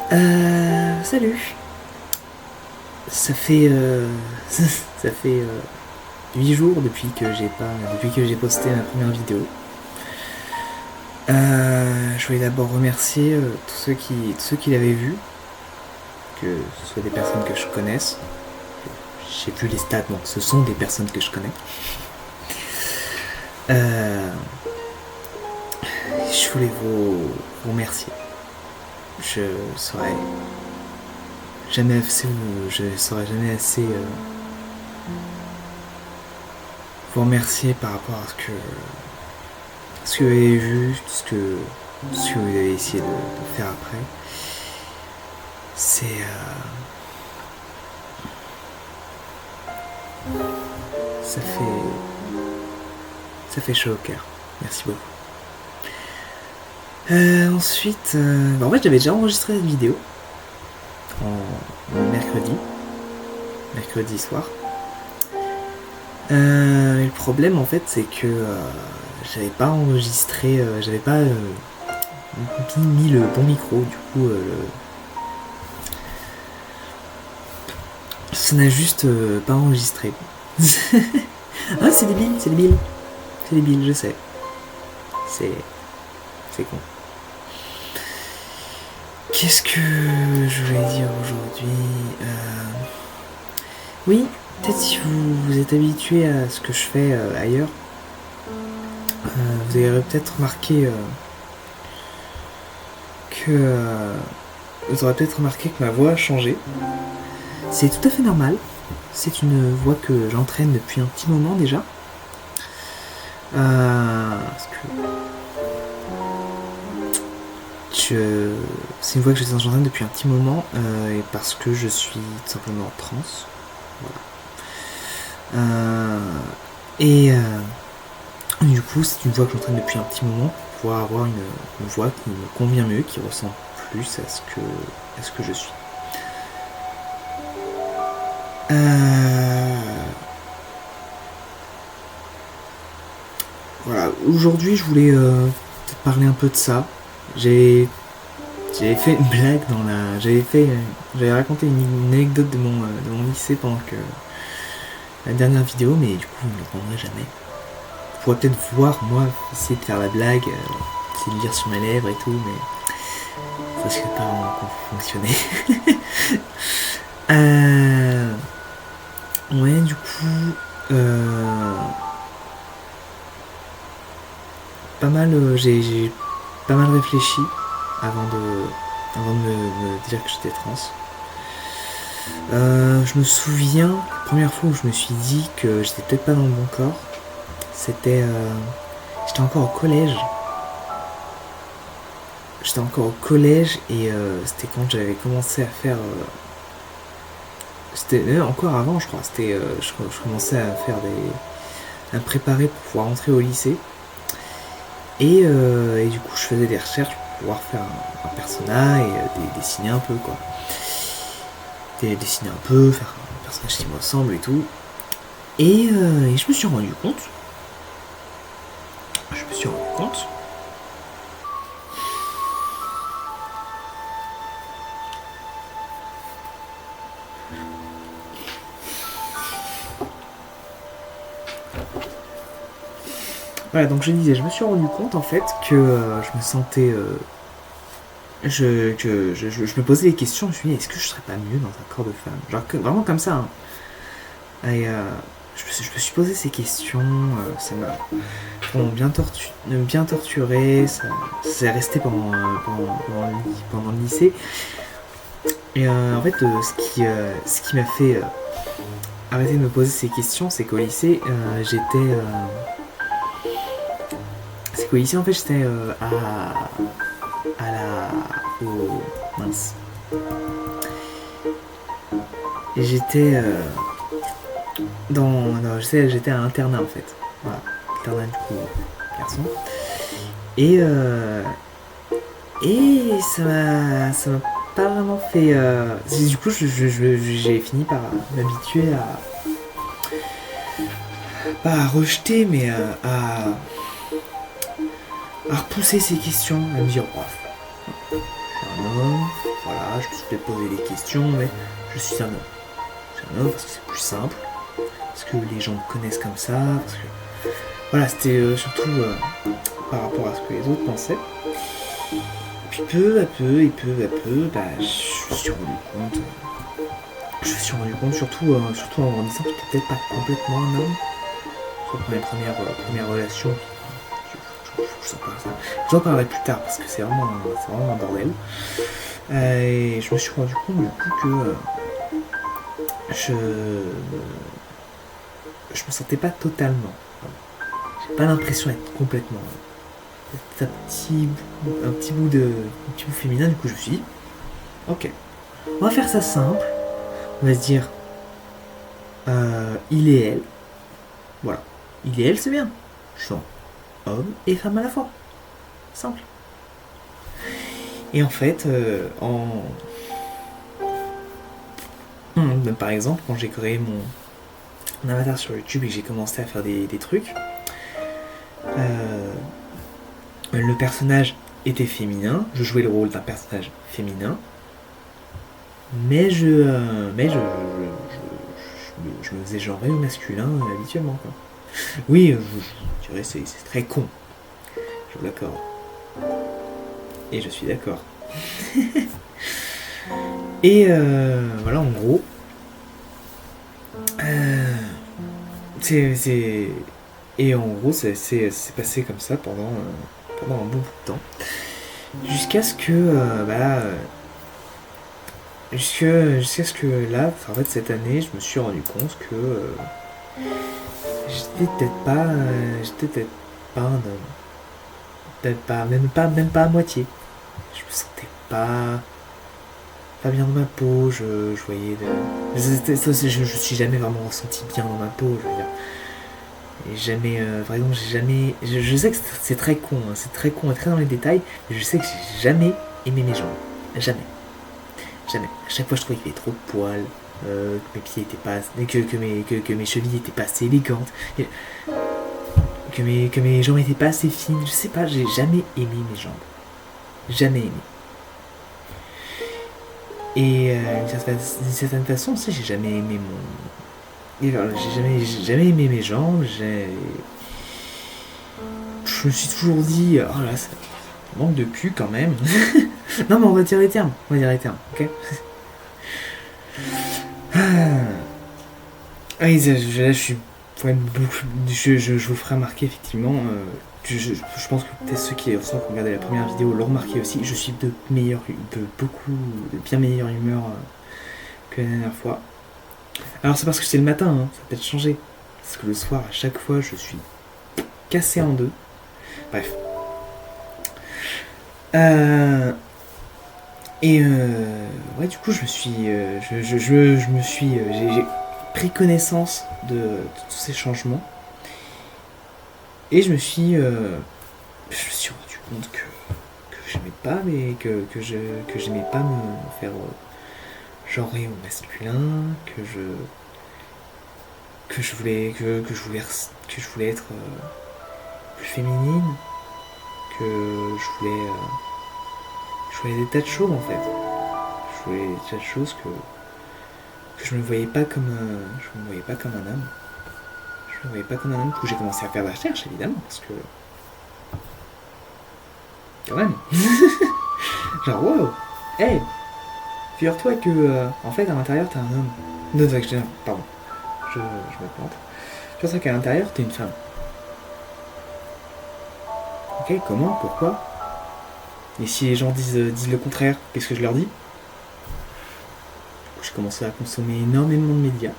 Salut. Ça fait ça fait 8 jours depuis que j'ai posté ma première vidéo. Je voulais d'abord remercier tous ceux qui l'avaient vu, que ce soit des personnes que je connaisse. J'ai plus les stats, donc ce sont des personnes que je connais. Je voulais vous remercier. Je saurais je saurais jamais assez vous remercier par rapport à ce que vous avez vu, ce que vous avez essayé de faire après. C'est ça fait chaud au cœur. Merci beaucoup. Ensuite, en fait j'avais déjà enregistré cette vidéo en mercredi soir. Et le problème en fait c'est que j'avais pas enregistré, j'avais pas mis le bon micro, du coup ça n'a juste pas enregistré. Ah c'est débile, je sais. C'est con. Qu'est-ce que je voulais dire aujourd'hui Oui, peut-être si vous êtes habitué à ce que je fais ailleurs, vous avez peut-être remarqué vous aurez peut-être remarqué que ma voix a changé. C'est tout à fait normal. C'est une voix que j'entraîne depuis un petit moment déjà. Parce que c'est une voix que j'entraîne depuis un petit moment et parce que je suis tout simplement en transe. Voilà. Du coup, c'est une voix que j'entraîne depuis un petit moment pour pouvoir avoir une voix qui me convient mieux, qui ressemble plus à ce que je suis. Voilà, aujourd'hui je voulais peut-être parler un peu de ça. J'avais fait une blague j'avais raconté une anecdote de mon lycée pendant que la dernière vidéo, mais du coup vous ne l'entendrez jamais. Vous pourrez peut-être voir moi essayer de faire la blague, essayer de lire sur mes lèvres et tout, mais ça serait pas vraiment fonctionner. Ouais, du coup, j'ai pas mal réfléchi avant de me dire que j'étais trans. Je me souviens, la première fois où je me suis dit que j'étais peut-être pas dans le bon corps, j'étais encore au collège. Et c'était quand j'avais commencé à faire. C'était encore avant, je crois. Je commençais à faire à me préparer pour pouvoir entrer au lycée. Et du coup, je faisais des recherches pour pouvoir faire un persona et dessiner un peu, quoi. Dessiner un peu, faire un personnage qui me ressemble et tout. Et je me suis rendu compte. Voilà, donc je me suis rendu compte en fait que je me sentais. Je me posais des questions, je me suis dit, est-ce que je serais pas mieux dans un corps de femme? Vraiment comme ça. Hein. Et je me suis posé ces questions, ça m'a bien torturé, ça s'est resté pendant le lycée. Et en fait, ce qui m'a fait arrêter de me poser ces questions, c'est qu'au lycée, en fait, j'étais mince. Et j'étais j'étais à internat en fait. Voilà, internat du coup, garçon. Et ça m'a pas vraiment fait. Du coup, j'ai fini par m'habituer pas à rejeter, mais à repousser ces questions, à me dire, oh, un homme, voilà, je me suis peut-être posé des questions, mais je suis un homme. Je suis un homme parce que c'est plus simple, parce que les gens me connaissent comme ça, parce que... Voilà, c'était surtout par rapport à ce que les autres pensaient. Et puis peu à peu, bah, je me suis rendu compte... surtout en grandissant, que j'étais peut-être pas complètement un homme. Sur mes premières relations, je vous en parlerai plus tard parce que c'est vraiment un bordel. Et je me suis rendu compte du coup que je me sentais pas totalement. J'ai pas l'impression d'être complètement. C'est un petit bout féminin, du coup je me suis dit, ok, on va faire ça simple. On va se dire, il et elle. Voilà. Il et elle, c'est bien. Je sens homme et femme à la fois. Simple. Et en fait, par exemple, quand j'ai créé mon avatar sur YouTube et que j'ai commencé à faire des trucs, le personnage était féminin, je jouais le rôle d'un personnage féminin, mais je me faisais genrer au masculin habituellement, quoi. Oui, je dirais c'est très con, je vous l'accorde. Et je suis d'accord. Et voilà, en gros, et en gros, c'est passé comme ça pendant un bon bout de temps. Jusqu'à ce que, jusqu'à ce que là, en fait, cette année, je me suis rendu compte que j'étais peut-être pas un homme. Peut-être pas, même pas à moitié. Je me sentais pas bien dans ma peau, je voyais je suis jamais vraiment ressenti bien dans ma peau, je veux dire. Et jamais, par exemple, j'ai jamais. Je sais que c'est très con, hein, c'est très con et très dans les détails, mais je sais que j'ai jamais aimé mes jambes. Jamais. Jamais. À chaque fois, je trouvais qu'il y avait trop de poils, que mes pieds étaient pas. Que mes chevilles étaient pas assez élégantes, que mes jambes étaient pas assez fines. Je sais pas, j'ai jamais aimé mes jambes. Jamais aimé. Et d'une certaine façon aussi, j'ai jamais aimé mon. Et voilà, j'ai jamais aimé mes jambes, je me suis toujours dit, oh là, ça manque de cul quand même. Non, mais on va dire les termes, ok. Oui, là, je suis. Je vous ferai remarquer, effectivement. Je pense que peut-être ceux qui ont regardé la première vidéo l'ont remarqué aussi. Je suis de bien meilleure humeur que la dernière fois. Alors, c'est parce que c'est le matin, hein, ça peut être changé. Parce que le soir, à chaque fois, je suis cassé en deux. Bref. Ouais, du coup, je me suis. J'ai pris connaissance de tous ces changements. Et je me suis rendu compte que j'aimais pas, mais que j'aimais pas me faire genrer au masculin, que je voulais être plus féminine, que je voulais des tas de choses en fait. Je voulais des tas de choses que je me voyais pas comme un homme. Je me voyais pas comme un homme. Du coup, j'ai commencé à faire de la recherche évidemment parce que quand même. Genre wow, hey, figure-toi que en fait à l'intérieur t'es un homme. Non, pardon, je me plante. Figure-toi qu'à l'intérieur t'es une femme. Ok, comment, pourquoi? Et si les gens disent le contraire, qu'est-ce que je leur dis? J'ai commencé à consommer énormément de médias.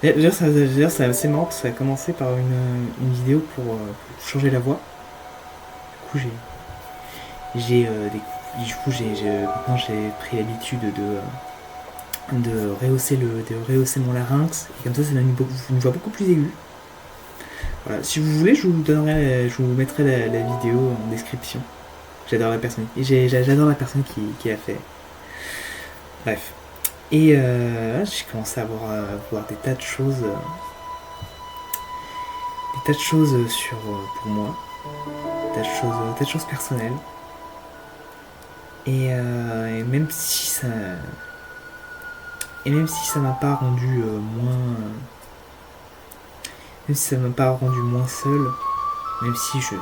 D'ailleurs, c'est assez marrant parce que ça a commencé par une vidéo pour changer la voix. Du coup, maintenant j'ai pris l'habitude de rehausser mon larynx et comme ça donne une voix beaucoup plus aiguë. Voilà. Si vous voulez, je vous mettrai la vidéo en description. J'adore la personne. J'adore la personne qui a fait. Bref. Et j'ai commencé à voir des tas de choses. pour moi. Des tas de choses personnelles. Et même si ça. Et même si ça m'a pas rendu moins. Même si ça m'a pas rendu moins seul, même si je suis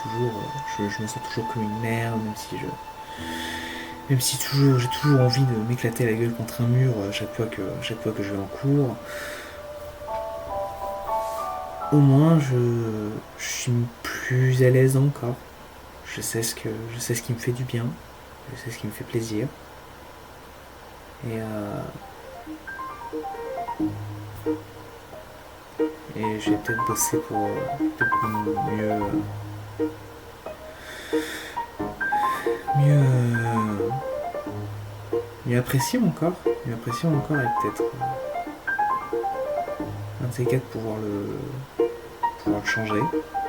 toujours. Je me sens toujours comme une merde, même si je. Même si toujours, j'ai toujours envie de m'éclater la gueule contre un mur chaque fois que je vais en cours, au moins je suis plus à l'aise dans le corps. Je sais ce qui me fait du bien, je sais ce qui me fait plaisir. Et, et je vais peut-être bosser pour mieux, mieux apprécier mon corps. Mieux apprécier mon corps et peut-être un de ces quatre pouvoir le changer,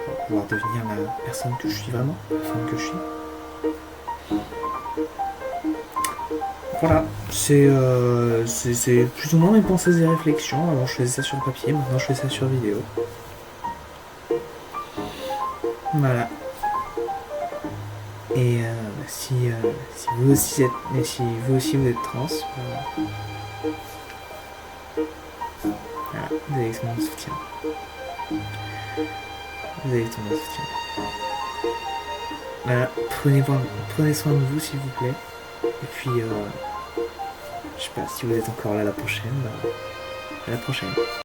pour pouvoir devenir la personne que je suis vraiment, la femme que je suis. Voilà, c'est plus ou moins mes pensées et réflexions. Avant je faisais ça sur papier, maintenant je fais ça sur vidéo. Voilà. Et si vous aussi êtes, et si vous aussi vous êtes trans, voilà, vous avez mon soutien. Vous avez tout mon soutien. Voilà, prenez soin de vous s'il vous plaît. Et puis, je sais pas, si vous êtes encore là la prochaine, à la prochaine.